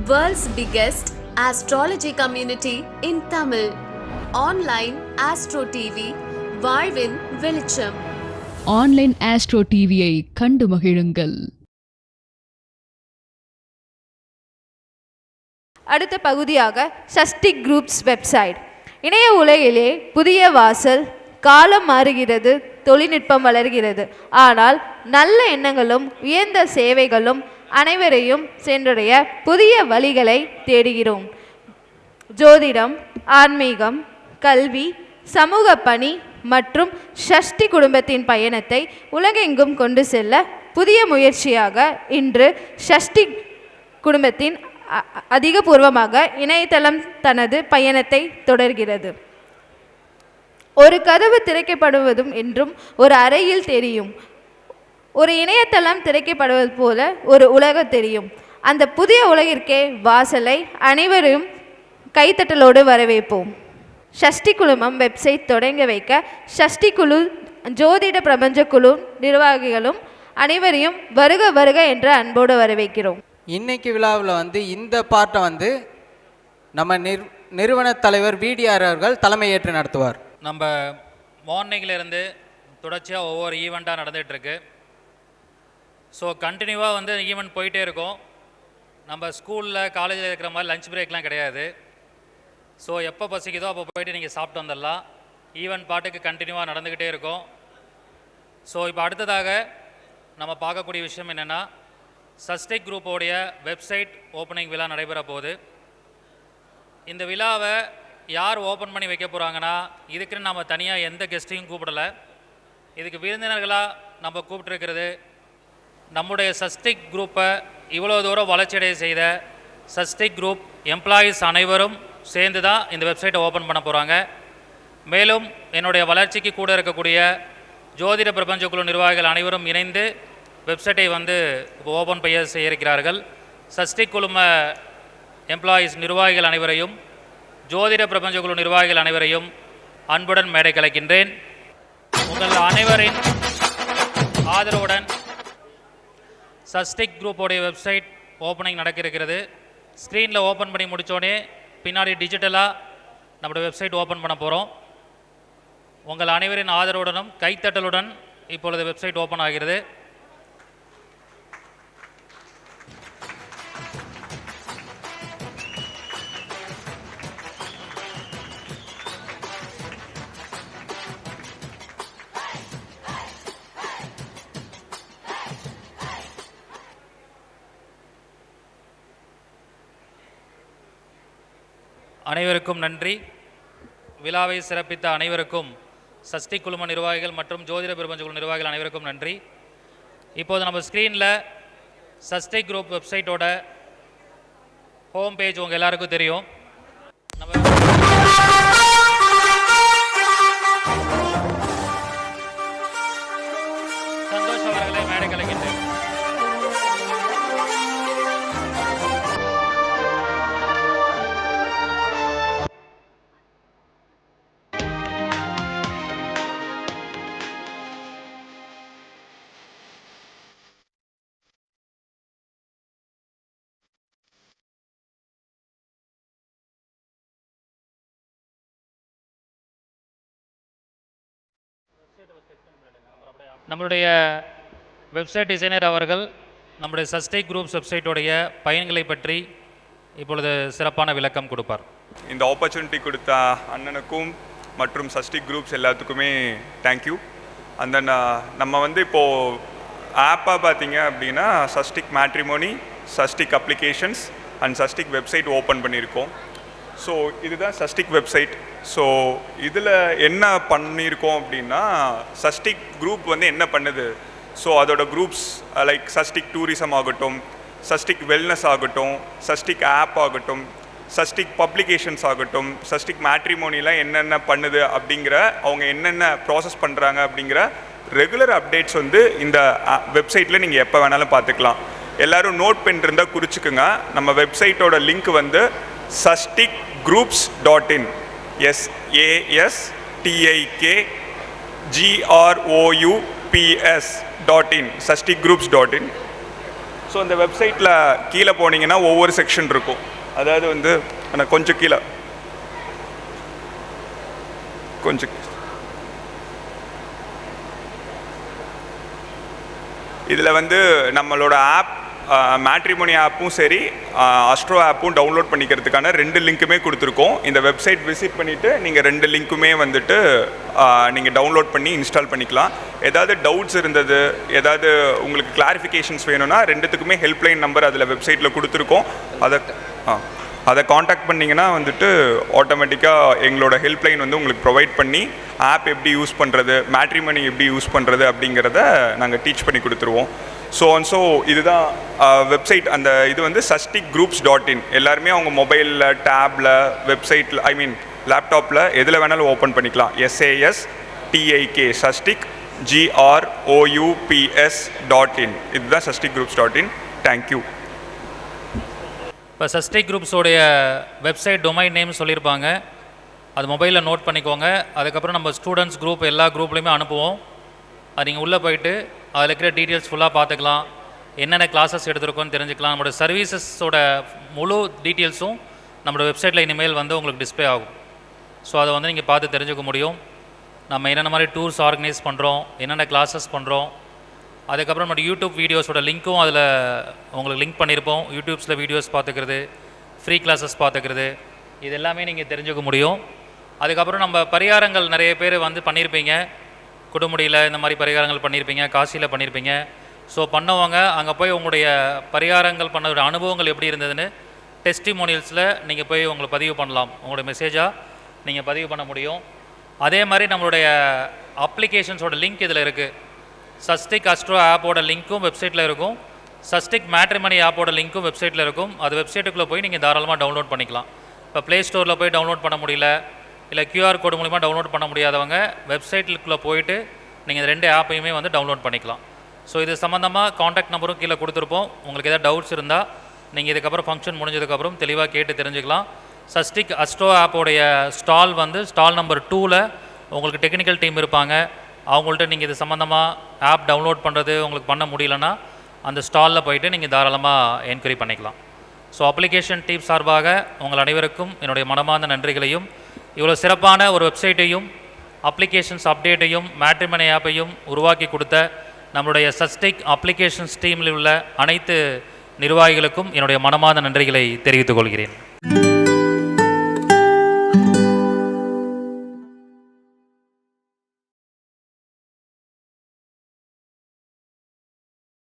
World's biggest astrology community in Tamil. Online Astro TV, வாழ்வின் வெளிச்சம். Online astro டிவியை கண்டு மகிழுங்கள். அடுத்த பகுதியாக சஷ்டிக் குரூப்ஸ் வெப்சைட். இணைய உலகிலே புதிய வாசல். காலம் மாறுகிறது, தொழில்நுட்பம் வளர்கிறது. ஆனால் நல்ல எண்ணங்களும் உயர்ந்த சேவைகளும் அனைவரையும் சென்றடைய புதிய வழிகளை தேடுகிறோம். ஜோதிடம், ஆன்மீகம், கல்வி, சமூக பணி மற்றும் சஷ்டி குடும்பத்தின் பயணத்தை உலகெங்கும் கொண்டு செல்ல புதிய முயற்சியாக இன்று சஷ்டி குடும்பத்தின் அதிகபூர்வமாக இணையதளம் தனது பயணத்தை தொடர்கிறது. ஒரு கதவு திறக்கப்படுவதும் என்றும் ஒரு அறையில் தெரியும். ஒரு இணையதளம் திறக்கப்படுவது போல ஒரு உலகம் தெரியும். அந்த புதிய உலகிற்கே வாசலை அனைவரும் கைத்தட்டலோடு வரவேற்போம். சஷ்டி குழுமம் வெப்சைட் தொடங்க வைக்க சஷ்டி குழு, ஜோதிட பிரபஞ்ச குழு நிர்வாகிகளும் அனைவரையும் வருக வருக என்ற அன்போடு வரவேற்கிறோம். இன்னைக்கு விழாவில் இந்த பார்ட்டை நம்ம நிறுவன தலைவர் விடிஆர் அவர்கள் தலைமையேற்று நடத்துவார். நம்ம மார்னிங்கிலேருந்து தொடர்ச்சியாக ஒவ்வொரு ஈவெண்ட்டாக நடந்துகிட்ருக்கு. ஸோ கண்டினியூவாக ஈவெண்ட் போயிட்டே இருக்கும். நம்ம ஸ்கூலில் காலேஜில் இருக்கிற மாதிரி லஞ்ச் பிரேக்லாம் கிடையாது. ஸோ எப்போ பசிக்குதோ அப்போ போயிட்டு நீங்கள் சாப்பிட்டு வந்துடலாம். ஈவெண்ட் பாட்டுக்கு கண்டினியூவாக நடந்துக்கிட்டே இருக்கும். ஸோ இப்போ அடுத்ததாக நம்ம பார்க்கக்கூடிய விஷயம் என்னென்னா, சஷ்டிக் குரூப்போடைய வெப்சைட் ஓப்பனிங் விழா நடைபெற போகுது. இந்த விழாவை யார் ஓப்பன் பண்ணி வைக்க போகிறாங்கன்னா, இதுக்குன்னு நம்ம தனியாக எந்த கெஸ்ட்டையும் கூப்பிடலை. இதுக்கு விருந்தினர்களாக நம்ம கூப்பிட்டுருக்கிறது நம்முடைய சஷ்டிக் குரூப்பை இவ்வளோ தூரம் வளர்ச்சியடைய செய்த சஷ்டிக் குரூப் எம்ப்ளாயீஸ் அனைவரும் சேர்ந்து தான் இந்த வெப்சைட்டை ஓப்பன் பண்ண போகிறாங்க. மேலும் என்னுடைய வளர்ச்சிக்கு கூட இருக்கக்கூடிய ஜோதிட பிரபஞ்ச குழு நிர்வாகிகள் அனைவரும் இணைந்து வெப்சைட்டை ஓப்பன் செய்ய இருக்கிறார்கள். சஷ்டிக் குழும எம்ப்ளாயீஸ் நிர்வாகிகள் அனைவரையும், ஜோதிட பிரபஞ்ச குழு நிர்வாகிகள் அனைவரையும் அன்புடன் மேடை கலைக்கின்றேன். உங்கள் அனைவரின் ஆதரவுடன் சஷ்டிக் குரூப்போடைய வெப்சைட் ஓப்பனிங் நடக்க இருக்கிறது. ஸ்க்ரீனில் ஓப்பன் பண்ணி முடித்தோடனே பின்னாடி டிஜிட்டலாக நம்முடைய வெப்சைட் ஓப்பன் பண்ண போகிறோம். உங்கள் அனைவரின் ஆதரவுடனும் கைத்தட்டலுடன் இப்பொழுது வெப்சைட் ஓப்பன் ஆகிறது. அனைவருக்கும் நன்றி. விழாவை சிறப்பித்த அனைவருக்கும், சஷ்டி குழும நிர்வாகிகள் மற்றும் ஜோதிட பிரபஞ்ச குழு நிர்வாகிகள் அனைவருக்கும் நன்றி. இப்போது நம்ம ஸ்க்ரீனில் சஷ்டி குரூப் வெப்சைட்டோட ஹோம் பேஜ் உங்கள் எல்லாருக்கும் தெரியும். சந்தோஷ் அவர்களை மேடை கலைக்கின்றேன். நம்மளுடைய வெப்சைட் டிசைனர் அவர்கள் நம்முடைய சஷ்டிக் குரூப்ஸ் வெப்சைட்டோடைய பயன்களை பற்றி இப்பொழுது சிறப்பான விளக்கம் கொடுப்பார். இந்த ஆப்பர்ச்சுனிட்டி கொடுத்த அண்ணனுக்கும் மற்றும் சஷ்டிக் குரூப்ஸ் எல்லாத்துக்குமே தேங்க்யூ. அந்த நம்ம இப்போது ஆப்பாக பார்த்தீங்க அப்படின்னா Shashtik matrimony, Shashtik applications and Shashtik website open பண்ணியிருக்கோம். ஸோ இதுதான் சஷ்டிக் வெப்சைட். ஸோ இதில் என்ன பண்ணியிருக்கோம் அப்படின்னா, சஷ்டிக் குரூப் என்ன பண்ணுது, ஸோ அதோட குரூப்ஸ் லைக் சஷ்டிக் டூரிசம் ஆகட்டும், சஷ்டிக் வெல்னஸ் ஆகட்டும், சஷ்டிக் ஆப் ஆகட்டும், சஷ்டிக் பப்ளிகேஷன்ஸ் ஆகட்டும், சஷ்டிக் மேட்ரிமோனிலாம் என்னென்ன பண்ணுது அப்படிங்கிற, அவங்க என்னென்ன ப்ராசஸ் பண்ணுறாங்க அப்படிங்கிற ரெகுலர் அப்டேட்ஸ் இந்த வெப்சைட்டில் நீங்கள் எப்போ வேணாலும் பார்த்துக்கலாம். எல்லோரும் நோட் பண்ணிருந்தால் குறிச்சிக்குங்க. நம்ம வெப்சைட்டோட link sashtikgroups.in sastikgroups.in sashtikgroups.in. So இந்த வெப்சைட்டில் கீழே போனீங்கன்னா ஒவ்வொரு செக்ஷன் இருக்கும். அதாவது வந்து ஆனால் கொஞ்சம் கீழே கொஞ்சம் இதில் வந்து நம்மளோட ஆப் மேட்ரிமோனி ஆப்பும் சரி அஸ்ட்ரோ ஆப்பும் டவுன்லோட் பண்ணிக்கிறதுக்கான 2 லிங்க்குமே கொடுத்துருக்கோம். இந்த வெப்சைட் விசிட் பண்ணிவிட்டு நீங்கள் 2 லிங்க்குமே வந்துட்டு நீங்கள் டவுன்லோட் பண்ணி இன்ஸ்டால் பண்ணிக்கலாம். ஏதாவது டவுட்ஸ் இருந்தது, ஏதாவது உங்களுக்கு கிளாரிஃபிகேஷன்ஸ் வேணும்னா 2த்துக்குமே ஹெல்ப்லைன் நம்பர் அதில் வெப்சைட்டில் கொடுத்துருக்கோம். அதை காண்டாக்ட் பண்ணிங்கன்னா வந்துட்டு ஆட்டோமேட்டிக்காக எங்களோட ஹெல்ப்லைன் வந்து உங்களுக்கு ப்ரொவைட் பண்ணி ஆப் எப்படி யூஸ் பண்ணுறது, மேட்ரிமோனி எப்படி யூஸ் பண்ணுறது அப்படிங்கிறத நாங்கள் டீச் பண்ணி கொடுத்துருவோம். ஸோ இதுதான் வெப்சைட். அந்த இது வந்து sastikgroups.in. எல்லாருமே அவங்க மொபைலில், டேப்பில், வெப்சைட்டில், ஐ மீன் லேப்டாப்பில் எதில் வேணாலும் ஓப்பன் பண்ணிக்கலாம். SASTIK sastik GROUPS.in. இதுதான் sastikgroups.in. தேங்க்யூ. இப்போ சஸ்டிக் குரூப்ஸோடைய வெப்சைட் டொமைன் நேம் சொல்லியிருப்பாங்க, அது மொபைலில் நோட் பண்ணிக்கோங்க. அதுக்கப்புறம் நம்ம ஸ்டூடெண்ட்ஸ் குரூப் எல்லா குரூப்லேயுமே அனுப்புவோம். அது நீங்கள் உள்ளே போயிட்டு அதில் இருக்கிற டீட்டெயில்ஸ் ஃபுல்லாக பார்த்துக்கலாம், என்னென்ன கிளாஸஸ் எடுத்துருக்கோன்னு தெரிஞ்சுக்கலாம். நம்மளோட சர்வீசஸோட முழு டீட்டெயில்ஸும் நம்மளோட வெப்சைட்டில் இனிமேல் வந்து உங்களுக்கு டிஸ்பிளே ஆகும். ஸோ அதை வந்து நீங்கள் பார்த்து தெரிஞ்சுக்க முடியும். நம்ம என்னென்ன மாதிரி டூர்ஸ் ஆர்கனைஸ் பண்ணுறோம், என்னென்ன கிளாஸஸ் பண்ணுறோம். அதுக்கப்புறம் நம்ம யூடியூப் வீடியோஸோட லிங்க்கும் அதில் உங்களுக்கு லிங்க் பண்ணியிருப்போம். யூடியூப்ஸில் வீடியோஸ் பார்த்துக்கிறது, ஃப்ரீ கிளாஸஸ் பார்த்துக்கிறது, இது எல்லாமே நீங்கள் தெரிஞ்சுக்க முடியும். அதுக்கப்புறம் நம்ம பரிகாரங்கள் நிறைய பேர் வந்து பண்ணியிருப்பீங்க. கொடுமுடியில் இந்த மாதிரி பரிகாரங்கள் பண்ணியிருப்பீங்க, காசியில் பண்ணியிருப்பீங்க. ஸோ பண்ணவங்க அங்கே போய் உங்களுடைய பரிகாரங்கள் பண்ண அனுபவங்கள் எப்படி இருந்ததுன்னு டெஸ்டிமோனியல்ஸில் நீங்கள் போய் உங்களை பதிவு பண்ணலாம். உங்களுடைய மெசேஜாக நீங்கள் பதிவு பண்ண முடியும். அதே மாதிரி நம்மளுடைய அப்ளிகேஷன்ஸோட லிங்க் இதில் இருக்குது. சஸ்டிக் அஸ்ட்ரோ ஆப்போட லிங்க்கும் வெப்சைட்டில் இருக்கும். சஸ்டிக் மேட்ரிமோனி ஆப்போட லிங்க்கும் வெப்சைட்டில் இருக்கும். அது வெப்சைட்டுக்குள்ளே போய் நீங்கள் தாராளமாக டவுன்லோட் பண்ணிக்கலாம். இப்போ ப்ளே ஸ்டோரில் போய் டவுன்லோட் பண்ண முடியல, இல்லை QR கோடு மூலிமா டவுன்லோட் பண்ண முடியாதவங்க வெப்சைட்டுக்குள்ளே போயிட்டு நீங்கள் 2 ஆப்பையுமே வந்து டவுன்லோட் பண்ணிக்கலாம். ஸோ இது சம்மந்தமாக காண்டாக்ட் நம்பரும் கீழே கொடுத்துருப்போம். உங்களுக்கு எதாவது டவுட்ஸ் இருந்தால் நீங்கள் இதுக்கப்புறம் ஃபங்க்ஷன் முடிஞ்சதுக்கப்புறம் தெளிவாக கேட்டு தெரிஞ்சுக்கலாம். சஸ்டிக் அஸ்ட்ரோ ஆப்போடைய ஸ்டால் வந்து ஸ்டால் நம்பர் 2ல் உங்களுக்கு டெக்னிக்கல் டீம் இருப்பாங்க. அவங்கள்ட்ட நீங்கள் இது சம்மந்தமாக ஆப் டவுன்லோட் பண்ணுறது உங்களுக்கு பண்ண முடியலன்னா அந்த ஸ்டாலில் போயிட்டு நீங்கள் தாராளமாக என்கொயரி பண்ணிக்கலாம். ஸோ அப்ளிகேஷன் டீம் சார்பாக உங்கள் அனைவருக்கும் என்னுடைய மனமார்ந்த நன்றிகளையும், இவ்வளோ சிறப்பான ஒரு வெப்சைட்டையும் அப்ளிகேஷன்ஸ் அப்டேட்டையும் மேட்ரிமோனி ஆப்பையும் உருவாக்கி கொடுத்த நம்மளுடைய சஸ்டிக் அப்ளிகேஷன்ஸ் டீமில் உள்ள அனைத்து நிர்வாகிகளுக்கும் என்னுடைய மனமார்ந்த நன்றிகளை தெரிவித்துக் கொள்கிறேன்.